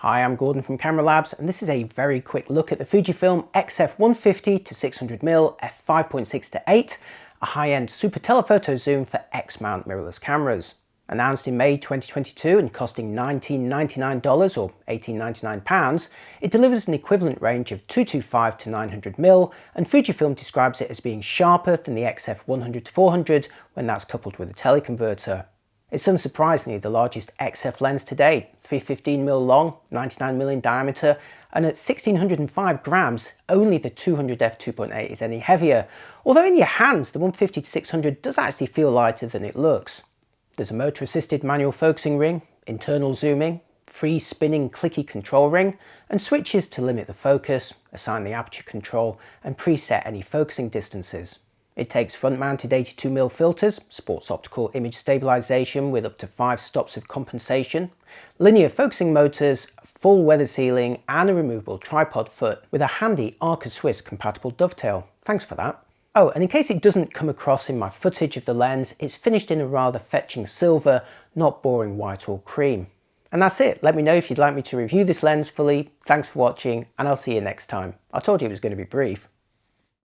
Hi, I'm Gordon from Camera Labs, and this is a very quick look at the Fujifilm XF 150 to 600mm f5.6 to 8, a high-end super telephoto zoom for X-mount mirrorless cameras. Announced in May 2022 and costing $1999 or £18.99, it delivers an equivalent range of 225 to 900mm, and Fujifilm describes it as being sharper than the XF 100 to 400 when that's coupled with a teleconverter. It's unsurprisingly the largest XF lens to date, 315mm long, 99mm in diameter, and at 1605 grams, only the 200f 2.8 is any heavier, although in your hands the 150 to 600 does actually feel lighter than it looks. There's a motor-assisted manual focusing ring, internal zooming, free spinning clicky control ring, and switches to limit the focus, assign the aperture control, and preset any focusing distances. It takes front-mounted 82mm filters, supports optical image stabilization with up to 5 stops of compensation, linear focusing motors, full weather sealing, and a removable tripod foot with a handy Arca Swiss compatible dovetail. Thanks for that. Oh, and in case it doesn't come across in my footage of the lens, it's finished in a rather fetching silver, not boring white or cream. And that's it. Let me know if you'd like me to review this lens fully. Thanks for watching, and I'll see you next time. I told you it was going to be brief.